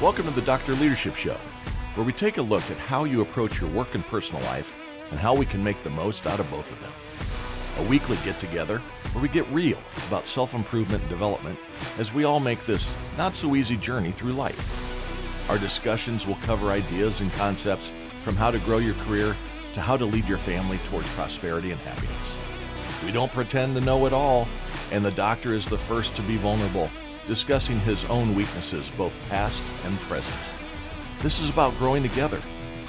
Welcome to the Dr. Leadership Show, where we take a look at how you approach your work and personal life and how we can make the most out of both of them. A weekly get-together where we get real about self-improvement and development as we all make this not-so-easy journey through life. Our discussions will cover ideas and concepts from how to grow your career to how to lead your family towards prosperity and happiness. We don't pretend to know it all, and the doctor is the first to be vulnerable, discussing his own weaknesses, both past and present. This is about growing together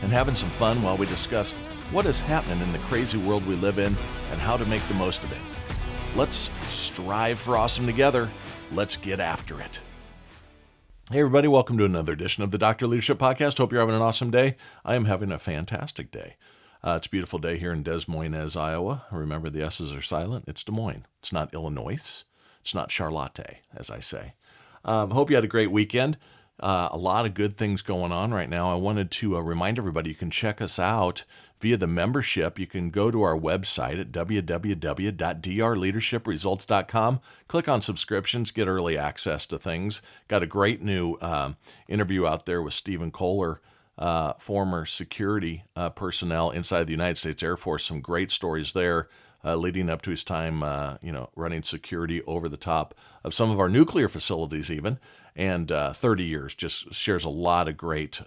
and having some fun while we discuss what is happening in the crazy world we live in and how to make the most of it. Let's strive for awesome together. Let's get after it. Hey everybody, welcome to another edition of the Dr. Leadership Podcast. Hope you're having an awesome day. I am having a fantastic day. It's a beautiful day here in Des Moines, Iowa. Remember, the S's are silent. It's Des Moines. It's not Illinois. It's not Charlotte, as I say. Hope you had a great weekend. A lot of good things going on right now. I wanted to remind everybody you can check us out via the membership. You can go to our website at www.drleadershipresults.com. Click on subscriptions, get early access to things. Got a great new interview out there with Stephen Kohler, former security personnel inside the United States Air Force. Some great stories there. Leading up to his time, running security over the top of some of our nuclear facilities even, and 30 years, just shares a lot of great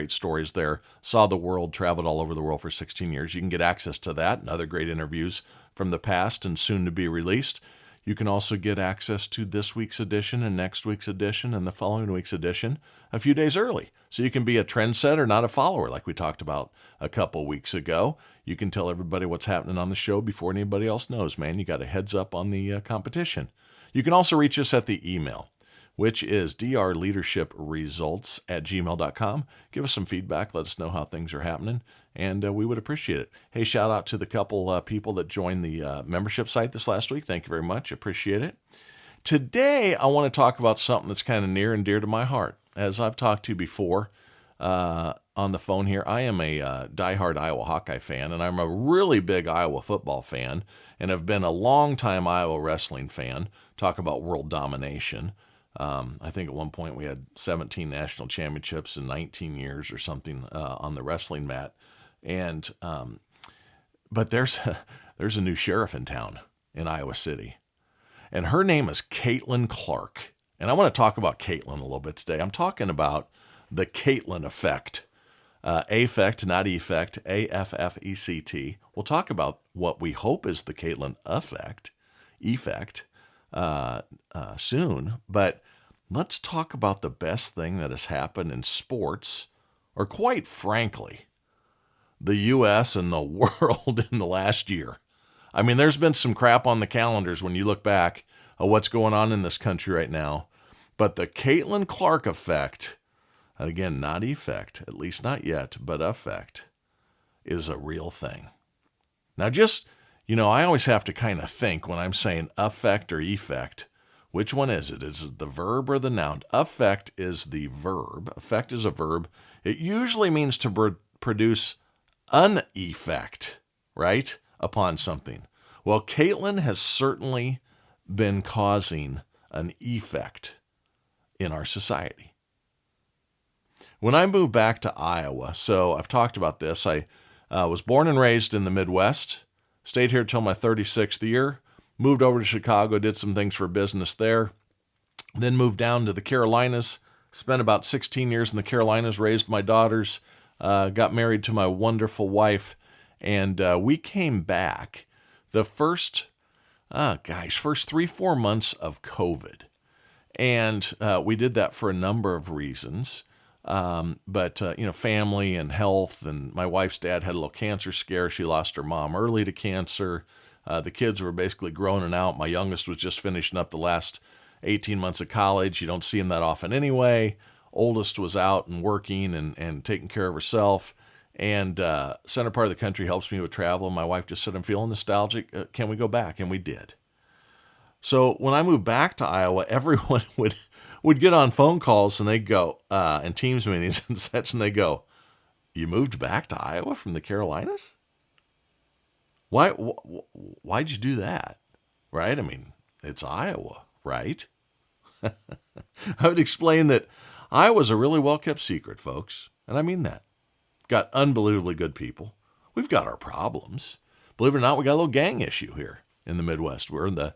stories there. Saw the world, traveled all over the world for 16 years. You can get access to that and other great interviews from the past and soon to be released. You can also get access to this week's edition and next week's edition and the following week's edition a few days early. So you can be a trendsetter, not a follower, like we talked about a couple weeks ago. You can tell everybody what's happening on the show before anybody else knows, man. You got a heads up on the competition. You can also reach us at the email, which is drleadershipresults@gmail.com. Give us some feedback. Let us know how things are happening, and we would appreciate it. Hey, shout out to the couple people that joined the membership site this last week. Thank you very much. Appreciate it. Today, I want to talk about something that's kind of near and dear to my heart. As I've talked to before on the phone here, I am a diehard Iowa Hawkeye fan, and I'm a really big Iowa football fan, and have been a long-time Iowa wrestling fan. Talk about world domination. I think at one point we had 17 national championships in 19 years or something on the wrestling mat. And but there's a new sheriff in town in Iowa City, and her name is Caitlin Clark. And I want to talk about Caitlin a little bit today. I'm talking about the Caitlin effect. Affect, not effect, AFFECT. We'll talk about what we hope is the Caitlin effect soon. But let's talk about the best thing that has happened in sports, or quite frankly, the U.S. and the world in the last year. I mean, there's been some crap on the calendars when you look back at what's going on in this country right now. But the Caitlin Clark effect, and again, not effect, at least not yet, but effect, is a real thing. Now just, I always have to kind of think when I'm saying effect or effect, which one is it? Is it the verb or the noun? Effect is the verb. Effect is a verb. It usually means to produce an effect, right, upon something. Well, Caitlin has certainly been causing an effect in our society. When I moved back to Iowa, so I've talked about this, I was born and raised in the Midwest, stayed here till my 36th year, moved over to Chicago, did some things for business there, then moved down to the Carolinas, spent about 16 years in the Carolinas, raised my daughters, got married to my wonderful wife, and we came back the first 3-4 months of COVID. And we did that for a number of reasons. But family and health, and my wife's dad had a little cancer scare. She lost her mom early to cancer. The kids were basically growing out. My youngest was just finishing up the last 18 months of college. You don't see him that often anyway. Oldest was out and working and taking care of herself. And center part of the country helps me with travel. My wife just said, I'm feeling nostalgic. Can we go back? And we did. So when I moved back to Iowa, everyone would get on phone calls and they'd go, and Teams meetings and such, and they go, you moved back to Iowa from the Carolinas? Why'd you do that? Right? I mean, it's Iowa, right? I would explain that Iowa's a really well-kept secret, folks, and I mean that. Got unbelievably good people. We've got our problems. Believe it or not, we got a little gang issue here in the Midwest. We're in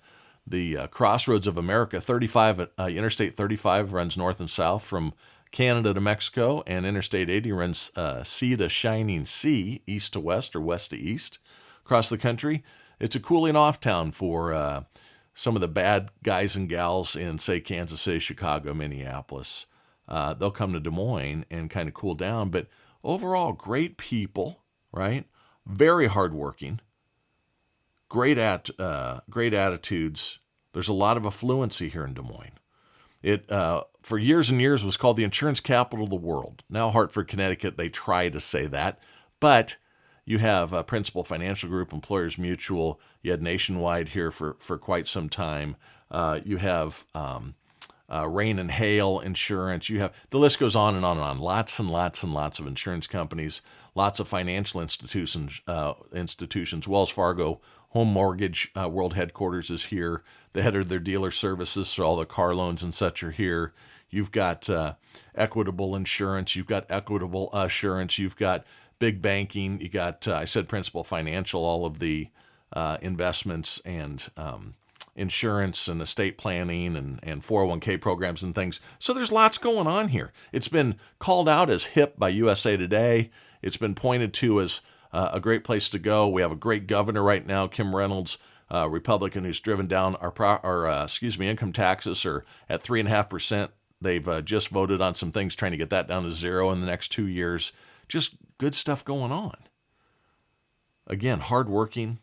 the crossroads of America. Interstate 35 runs north and south from Canada to Mexico, and Interstate 80 runs sea to shining sea, east to west or west to east across the country. It's a cooling off town for some of the bad guys and gals in, say, Kansas City, Chicago, Minneapolis. They'll come to Des Moines and kind of cool down. But overall, great people, right? Very hardworking, great attitudes. There's a lot of affluency here in Des Moines. It for years and years was called the insurance capital of the world. Now Hartford, Connecticut, they try to say that, but you have Principal Financial Group, Employers Mutual. You had Nationwide here for quite some time. You have Rain and Hail Insurance. You have, the list goes on and on and on. Lots and lots and lots of insurance companies. Lots of financial institutions. Wells Fargo Home Mortgage World Headquarters is here. The head of their dealer services, so all the car loans and such are here. You've got Equitable Insurance. You've got Equitable Assurance. You've got big banking. You got, I said Principal Financial, all of the investments and insurance and estate planning and 401k programs and things. So there's lots going on here. It's been called out as hip by USA Today. It's been pointed to as a great place to go. We have a great governor right now, Kim Reynolds, Republican, who's driven down our income taxes are at 3.5%. They've just voted on some things trying to get that down to 0 in the next 2 years. Just good stuff going on. Again, hardworking.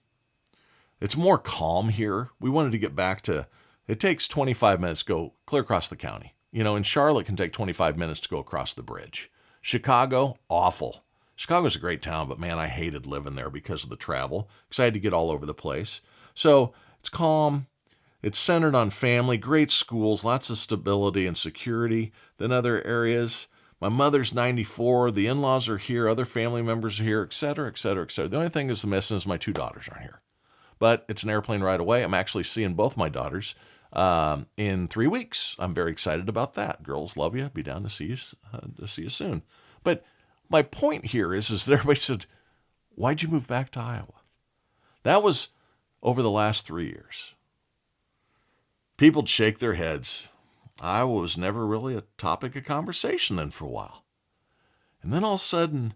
It's more calm here. We wanted to get back to, it takes 25 minutes to go clear across the county. You know, in Charlotte, it can take 25 minutes to go across the bridge. Chicago, awful. Chicago's a great town, but man, I hated living there because of the travel, because I had to get all over the place. So it's calm. It's centered on family, great schools, lots of stability and security than other areas. My mother's 94. The in-laws are here. Other family members are here, et cetera, et cetera, et cetera. The only thing that's missing is my 2 daughters aren't here. But it's an airplane ride away. I'm actually seeing both my daughters in 3 weeks. I'm very excited about that. Girls, love you. Be down to see you soon. But my point here is that everybody said, why'd you move back to Iowa? That was over the last 3 years. People'd shake their heads. Iowa was never really a topic of conversation then for a while. And then all of a sudden,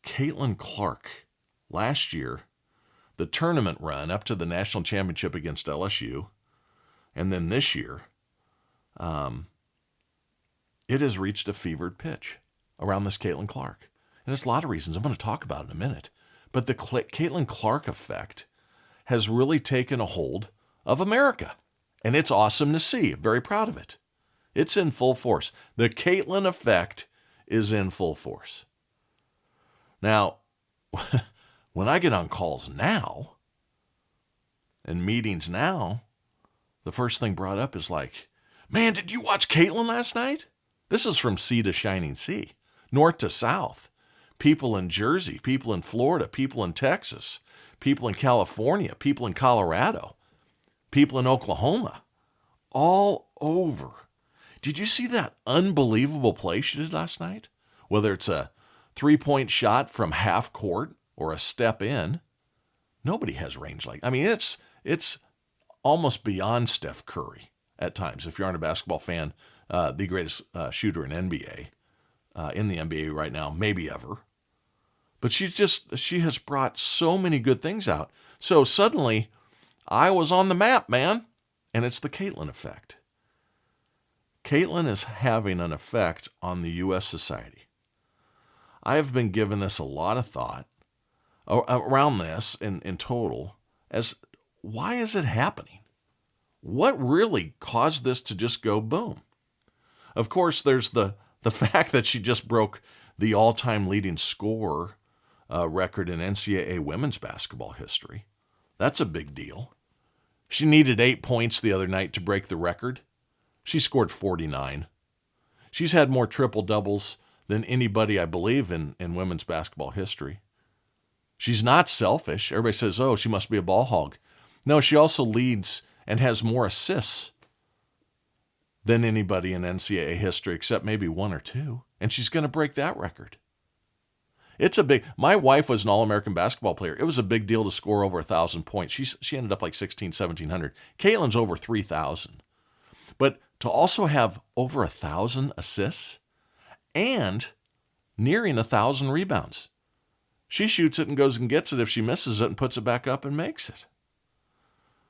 Caitlin Clark, last year, the tournament run up to the national championship against LSU, and then this year, it has reached a fevered pitch around this Caitlin Clark. And there's a lot of reasons I'm going to talk about in a minute. But the Caitlin Clark effect has really taken a hold of America. And it's awesome to see. I'm very proud of it. It's in full force. The Caitlin effect is in full force. Now, when I get on calls now and meetings now, the first thing brought up is like, man, did you watch Caitlin last night? This is from sea to shining sea, north to south. People in Jersey, people in Florida, people in Texas, people in California, people in Colorado, people in Oklahoma, all over. Did you see that unbelievable play she did last night? Whether it's a 3-point shot from half court or a step in, nobody has range like. I mean, it's almost beyond Steph Curry at times. If you aren't a basketball fan, the greatest shooter in NBA, in the NBA right now, maybe ever. But she has brought so many good things out. So suddenly, I was on the map, man. And it's the Caitlin effect. Caitlin is having an effect on the U.S. society. I have been giving this a lot of thought around this in total as why is it happening? What really caused this to just go boom? Of course, there's the fact that she just broke the all-time leading score record in NCAA women's basketball history. That's a big deal. She needed 8 points the other night to break the record. She scored 49. She's had more triple-doubles than anybody, I believe, in women's basketball history. She's not selfish. Everybody says, oh, she must be a ball hog. No, she also leads and has more assists than anybody in NCAA history, except maybe one or two. And she's going to break that record. My wife was an All-American basketball player. It was a big deal to score over 1,000 points. She ended up like 1,700. Caitlin's over 3,000. But to also have over 1,000 assists and nearing 1,000 rebounds. She shoots it and goes and gets it if she misses it and puts it back up and makes it.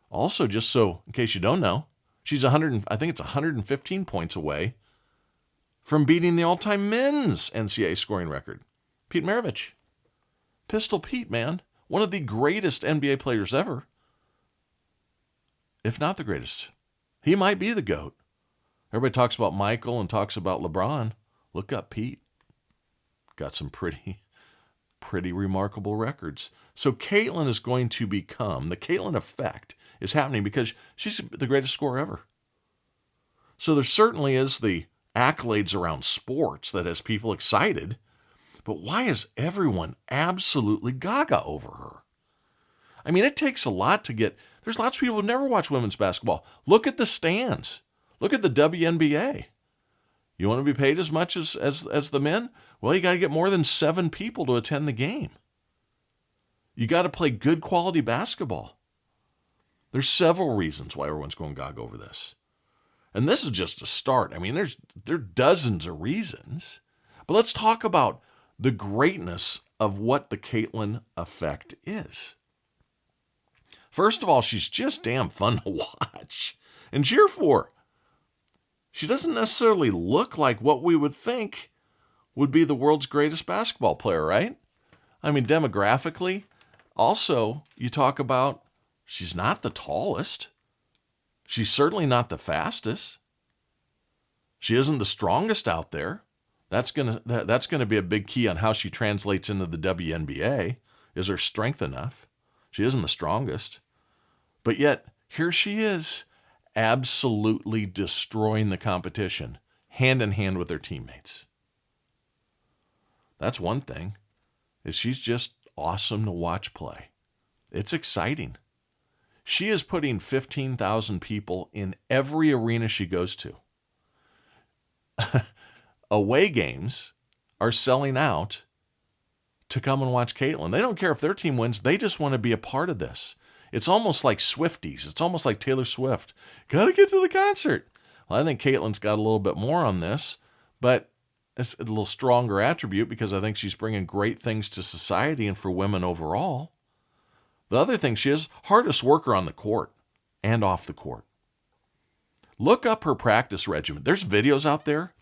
Also, just so, in case you don't know, she's 115 points away from beating the all-time men's NCAA scoring record. Pete Maravich. Pistol Pete, man. One of the greatest NBA players ever. If not the greatest. He might be the GOAT. Everybody talks about Michael and talks about LeBron. Look up Pete. Got some pretty remarkable records. So Caitlin is going to become, the Caitlin effect is happening because she's the greatest scorer ever. So there certainly is the accolades around sports that has people excited, but why is everyone absolutely gaga over her? I mean, it takes a lot to get, there's lots of people who never watch women's basketball. Look at the stands. Look at the WNBA. You want to be paid as much as the men? Well, you got to get more than 7 people to attend the game. You got to play good quality basketball. There's several reasons why everyone's going gaga over this. And this is just a start. I mean, there are dozens of reasons. But let's talk about the greatness of what the Caitlin effect is. First of all, she's just damn fun to watch and cheer for. She doesn't necessarily look like what we would think would be the world's greatest basketball player, right? I mean, demographically, also, you talk about she's not the tallest. She's certainly not the fastest. She isn't the strongest out there. That's gonna be a big key on how she translates into the WNBA. Is her strength enough? She isn't the strongest. But yet, here she is, absolutely destroying the competition, hand in hand with her teammates. That's one thing, is she's just awesome to watch play. It's exciting. She is putting 15,000 people in every arena she goes to. Away games are selling out to come and watch Caitlin. They don't care if their team wins. They just want to be a part of this. It's almost like Swifties. It's almost like Taylor Swift. Got to get to the concert. Well, I think Caitlin's got a little bit more on this, but it's a little stronger attribute because I think she's bringing great things to society and for women overall. The other thing, she is hardest worker on the court and off the court. Look up her practice regimen. There's videos out there.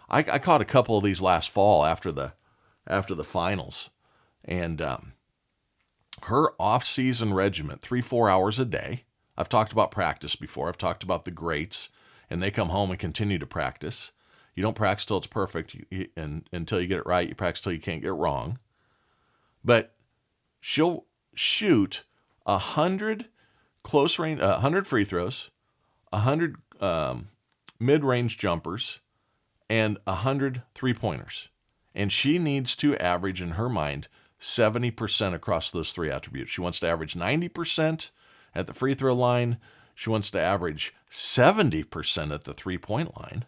I caught a couple of these last fall after the finals, and her off-season regimen, 3-4 hours a day. I've talked about practice before. I've talked about the greats, and they come home and continue to practice. You don't practice till it's perfect, and until you get it right. You practice till you can't get it wrong. But she'll shoot 100 close range, 100 free throws, 100 mid-range jumpers, and 100 three-pointers. And she needs to average, in her mind, 70% across those three attributes. She wants to average 90% at the free throw line. She wants to average 70% at the three-point line.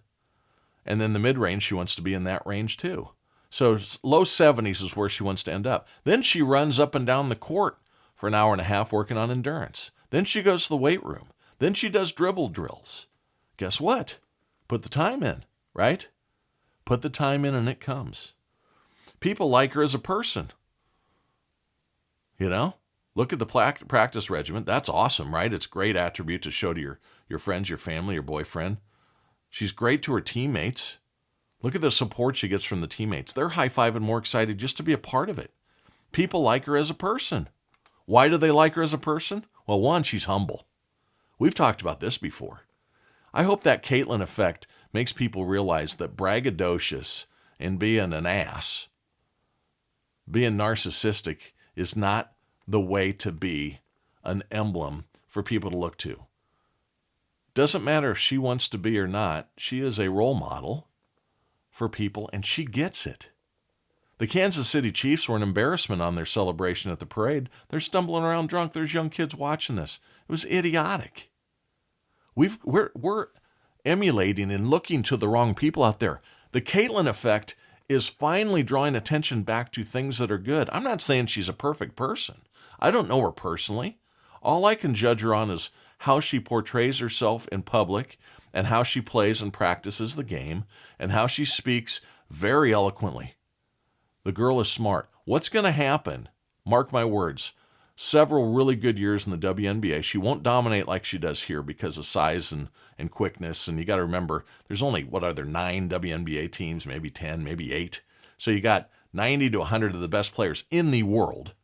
And then the mid-range, she wants to be in that range too. So low 70s is where she wants to end up. Then she runs up and down the court for an hour and a half working on endurance. Then she goes to the weight room. Then she does dribble drills. Guess what? Put the time in, right? Put the time in and it comes. People like her as a person. You know? Look at the practice regimen. That's awesome, right? It's a great attribute to show to your friends, your family, your boyfriend. She's great to her teammates. Look at the support she gets from the teammates. They're high-fiving, more excited just to be a part of it. People like her as a person. Why do they like her as a person? Well, one, she's humble. We've talked about this before. I hope that Caitlin effect makes people realize that braggadocious and being an ass, being narcissistic, is not the way to be an emblem for people to look to. Doesn't matter if she wants to be or not, she is a role model for people, and she gets it. The Kansas City Chiefs were an embarrassment on their celebration at the parade. They're stumbling around drunk. There's young kids watching this. It was idiotic. We're emulating and looking to the wrong people out there. The Caitlyn effect is finally drawing attention back to things that are good. I'm not saying she's a perfect person. I don't know her personally. All I can judge her on is how she portrays herself in public and how she plays and practices the game and how she speaks very eloquently. The girl is smart. What's going to happen? Mark my words. Several really good years in the WNBA. She won't dominate like she does here because of size and quickness. And you got to remember, there's only, 9 WNBA teams, maybe 10, maybe 8. So you got 90 to 100 of the best players in the world.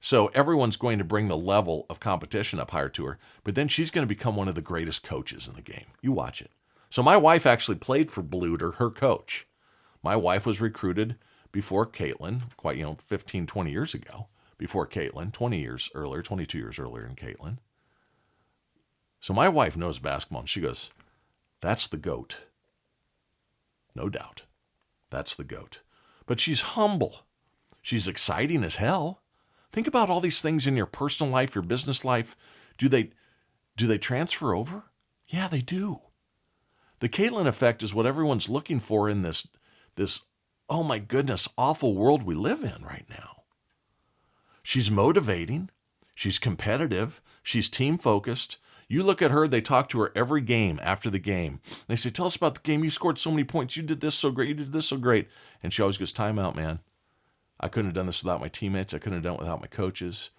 So everyone's going to bring the level of competition up higher to her. But then she's going to become one of the greatest coaches in the game. You watch it. So my wife actually played for Bluder, her coach. My wife was recruited before Caitlyn, 15, 20 years ago. Before Caitlyn, 22 years earlier than Caitlyn. So my wife knows basketball, and she goes, that's the GOAT. No doubt. That's the GOAT. But she's humble. She's exciting as hell. Think about all these things in your personal life, your business life. Do they transfer over? Yeah, they do. The Caitlyn effect is what everyone's looking for in this, oh my goodness, awful world we live in right now. She's motivating. She's competitive. She's team-focused. You look at her, they talk to her every game after the game. They say, tell us about the game. You scored so many points. You did this so great. You did this so great. And she always goes, time out, man. I couldn't have done this without my teammates. I couldn't have done it without my coaches.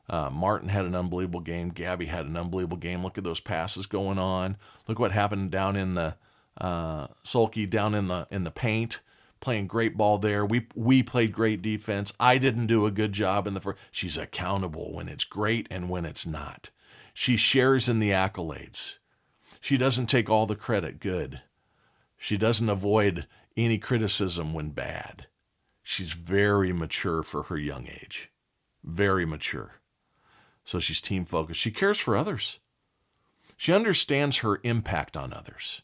Martin had an unbelievable game. Gabby had an unbelievable game. Look at those passes going on. Look what happened down in the Sulky, down in the paint. Playing great ball there. We played great defense. I didn't do a good job in the first. She's accountable when it's great and when it's not. She shares in the accolades. She doesn't take all the credit good. She doesn't avoid any criticism when bad. She's very mature for her young age. Very mature. So she's team focused. She cares for others. She understands her impact on others.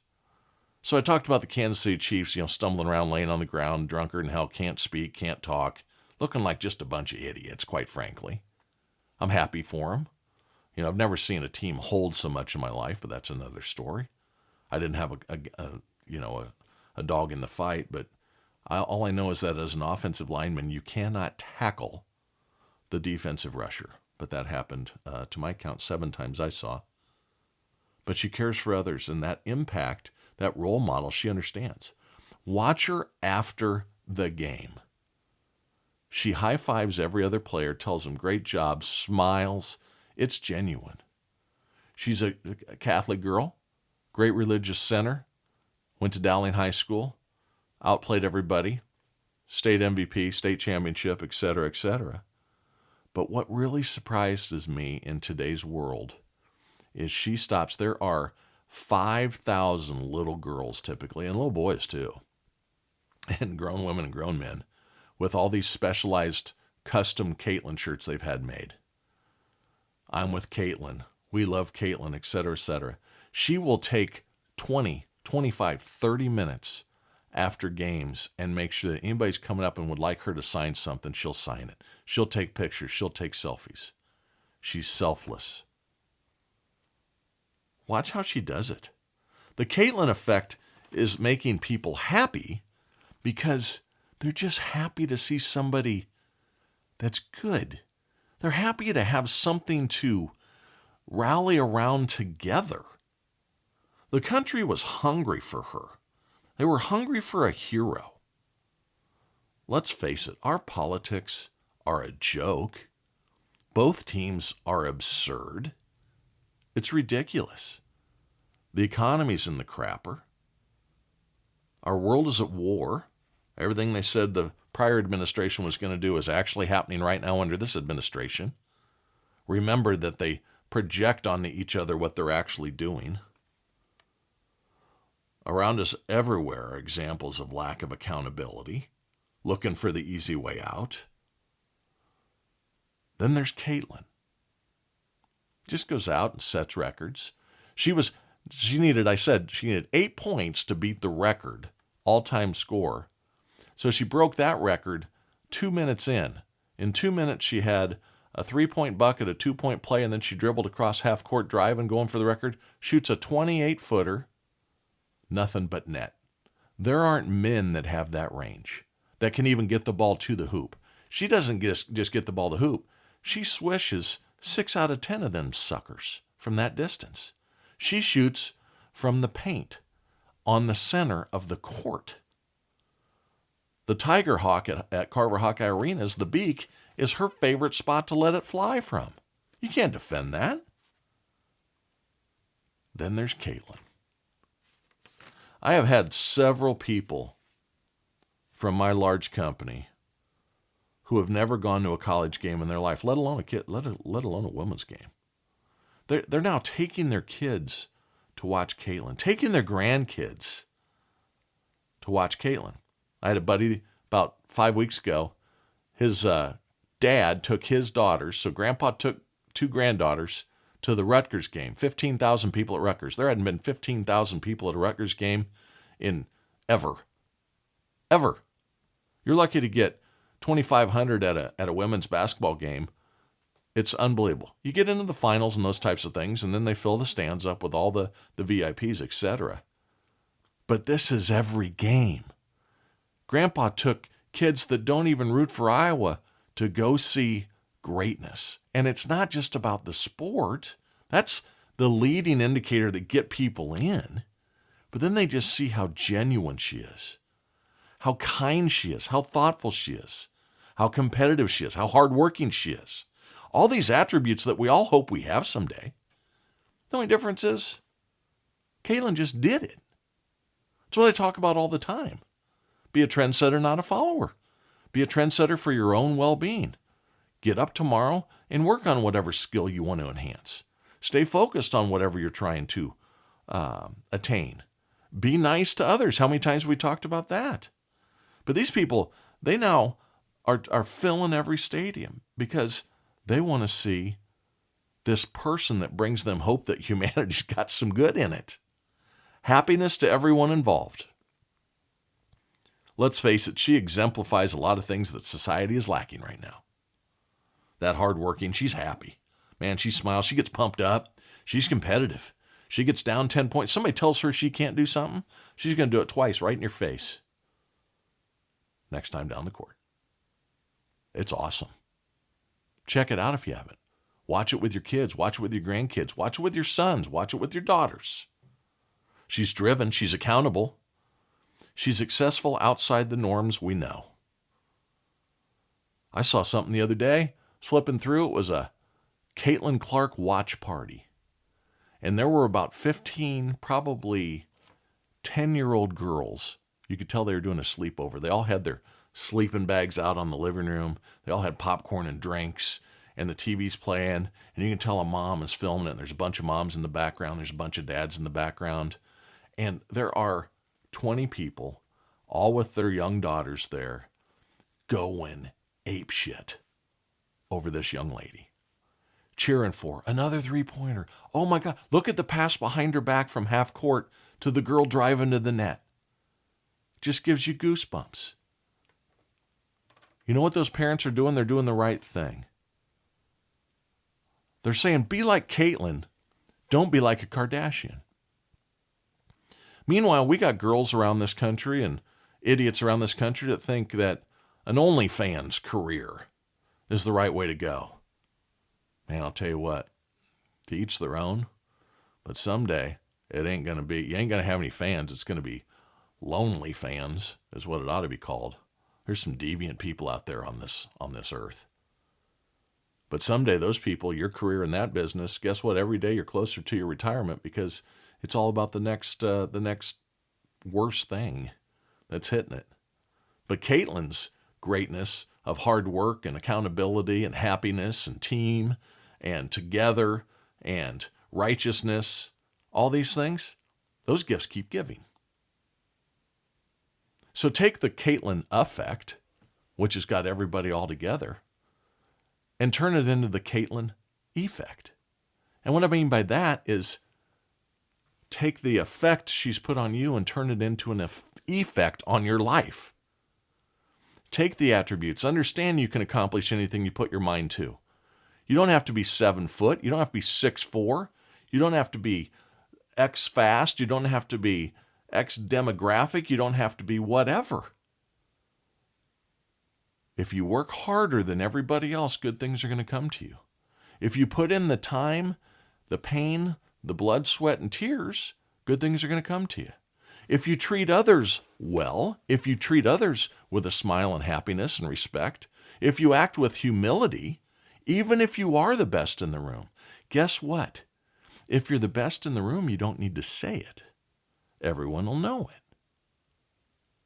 So I talked about the Kansas City Chiefs, stumbling around, laying on the ground, drunkard in hell, can't speak, can't talk, looking like just a bunch of idiots, quite frankly. I'm happy for them. I've never seen a team hold so much in my life, but that's another story. I didn't have a dog in the fight, but all I know is that as an offensive lineman, you cannot tackle the defensive rusher. But that happened, to my count, 7 times I saw. But she cares for others, and that impact, that role model, she understands. Watch her after the game. She high-fives every other player, tells them great job, smiles. It's genuine. She's a Catholic girl, great religious center, went to Dowling High School, outplayed everybody, state MVP, state championship, etc., etc. But what really surprises me in today's world is she stops. There are 5,000 little girls typically, and little boys too, and grown women and grown men, with all these specialized custom Caitlyn shirts they've had made. I'm with Caitlyn. We love Caitlyn, etc., etc. She will take 20, 25, 30 minutes after games and make sure that anybody's coming up and would like her to sign something, she'll sign it. She'll take pictures. She'll take selfies. She's selfless. Watch how she does it. The Caitlyn effect is making people happy because they're just happy to see somebody that's good. They're happy to have something to rally around together. The country was hungry for her. They were hungry for a hero. Let's face it, our politics are a joke. Both teams are absurd. It's ridiculous. The economy's in the crapper. Our world is at war. Everything they said the prior administration was going to do is actually happening right now under this administration. Remember that they project onto each other what they're actually doing. Around us everywhere are examples of lack of accountability, looking for the easy way out. Then there's Caitlyn. Just goes out and sets records. She needed 8 points to beat the record, all-time score. So she broke that record 2 minutes in. In 2 minutes, she had a 3-point bucket, a 2-point play, and then she dribbled across half-court drive and going for the record, shoots a 28-footer nothing but net. There aren't men that have that range, that can even get the ball to the hoop. She doesn't just get the ball to hoop. She swishes 6 out of 10 of them suckers from that distance. She shoots from the paint on the center of the court. The Tiger Hawk at Carver Hawkeye Arenas, the beak, is her favorite spot to let it fly from. You can't defend that. Then there's Caitlin. I have had several people from my large company who have never gone to a college game in their life, let alone a women's game. They're now taking their kids to watch Caitlin, taking their grandkids to watch Caitlin. I had a buddy about 5 weeks ago. His dad took his daughters, so Grandpa took 2 granddaughters to the Rutgers game. 15,000 people at Rutgers. There hadn't been 15,000 people at a Rutgers game in ever. You're lucky to get 2,500 at a women's basketball game. It's unbelievable. You get into the finals and those types of things, and then they fill the stands up with all the VIPs, etc. But this is every game. Grandpa took kids that don't even root for Iowa to go see greatness. And it's not just about the sport. That's the leading indicator that get people in. But then they just see how genuine she is, how kind she is, how thoughtful she is, how competitive she is, how hardworking she is. All these attributes that we all hope we have someday. The only difference is Caitlin just did it. It's what I talk about all the time. Be a trendsetter, not a follower. Be a trendsetter for your own well-being. Get up tomorrow and work on whatever skill you want to enhance. Stay focused on whatever you're trying to attain. Be nice to others. How many times have we talked about that? But these people, they now are filling every stadium because they want to see this person that brings them hope that humanity's got some good in it. Happiness to everyone involved. Let's face it, she exemplifies a lot of things that society is lacking right now. That hardworking, she's happy. Man, she smiles, she gets pumped up, she's competitive. She gets down 10 points. Somebody tells her she can't do something, she's going to do it twice right in your face. Next time down the court. It's awesome. Check it out if you haven't. Watch it with your kids. Watch it with your grandkids. Watch it with your sons. Watch it with your daughters. She's driven. She's accountable. She's successful outside the norms we know. I saw something the other day. Flipping through, it was a Caitlin Clark watch party. And there were about 15, probably 10-year-old girls. You could tell they were doing a sleepover. They all had their sleeping bags out on the living room. They all had popcorn and drinks, and the TV's playing, and you can tell a mom is filming it. And there's a bunch of moms in the background. There's a bunch of dads in the background. And there are 20 people, all with their young daughters there, going apeshit over this young lady. Cheering for another three-pointer. Oh my God, look at the pass behind her back from half court to the girl driving to the net. Just gives you goosebumps. You know what those parents are doing? They're doing the right thing. They're saying, be like Caitlin. Don't be like a Kardashian. Meanwhile, we got girls around this country and idiots around this country that think that an OnlyFans career is the right way to go. Man, I'll tell you what, to each their own, but someday it ain't going to be, you ain't going to have any fans. It's going to be lonely fans is what it ought to be called. There's some deviant people out there on this earth. But someday those people, your career in that business, guess what? Every day you're closer to your retirement because it's all about the next worst thing that's hitting it. But Caitlin's greatness of hard work and accountability and happiness and team and together and righteousness, all these things, those gifts keep giving. So take the Caitlin effect, which has got everybody all together, and turn it into the Caitlin effect. And what I mean by that is take the effect she's put on you and turn it into an effect on your life. Take the attributes. Understand you can accomplish anything you put your mind to. You don't have to be 7 foot. You don't have to be 6'4". You don't have to be X fast. You don't have to be X demographic. You don't have to be whatever. If you work harder than everybody else, good things are going to come to you. If you put in the time, the pain, the blood, sweat, and tears, good things are going to come to you. If you treat others well, if you treat others with a smile and happiness and respect, if you act with humility, even if you are the best in the room, guess what? If you're the best in the room, you don't need to say it. Everyone will know it.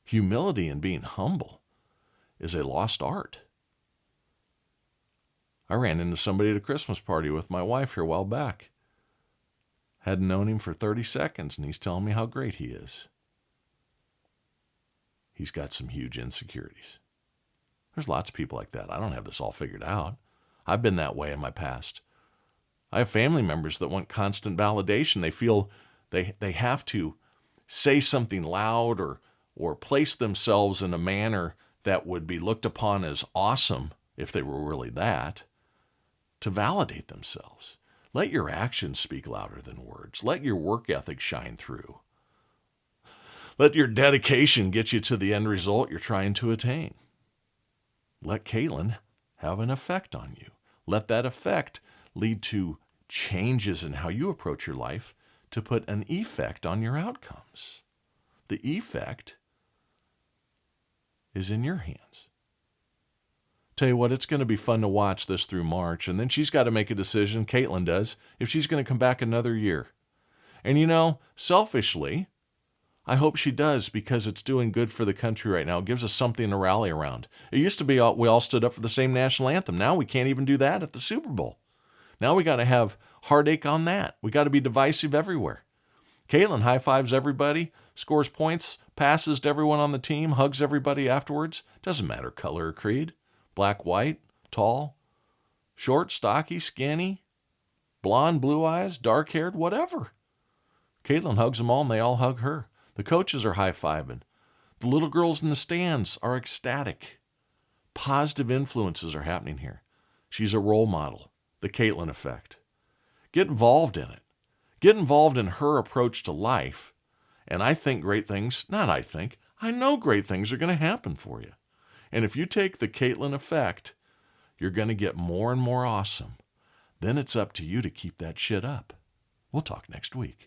Humility and being humble is a lost art. I ran into somebody at a Christmas party with my wife here a while back. Hadn't known him for 30 seconds, and he's telling me how great he is. He's got some huge insecurities. There's lots of people like that. I don't have this all figured out. I've been that way in my past. I have family members that want constant validation. They feel they have to say something loud or place themselves in a manner that would be looked upon as awesome, if they were really that, to validate themselves. Let your actions speak louder than words. Let your work ethic shine through. Let your dedication get you to the end result you're trying to attain. Let Caitlin have an effect on you. Let that effect lead to changes in how you approach your life to put an effect on your outcomes. The effect is in your hands. Tell you what, it's going to be fun to watch this through March, and then she's got to make a decision, Caitlin does, if she's going to come back another year. And selfishly, I hope she does, because it's doing good for the country right now. It gives us something to rally around. It used to be we all stood up for the same national anthem. Now we can't even do that at the Super Bowl. Now we got to have heartache on that. We got to be divisive everywhere. Caitlin high fives everybody, scores points, passes to everyone on the team, hugs everybody afterwards. Doesn't matter color or creed. Black, white, tall, short, stocky, skinny, blonde, blue eyes, dark-haired, whatever. Caitlin hugs them all, and they all hug her. The coaches are high-fiving. The little girls in the stands are ecstatic. Positive influences are happening here. She's a role model, the Caitlin effect. Get involved in it. Get involved in her approach to life, and I know great things are going to happen for you. And if you take the Caitlin effect, you're going to get more and more awesome. Then it's up to you to keep that shit up. We'll talk next week.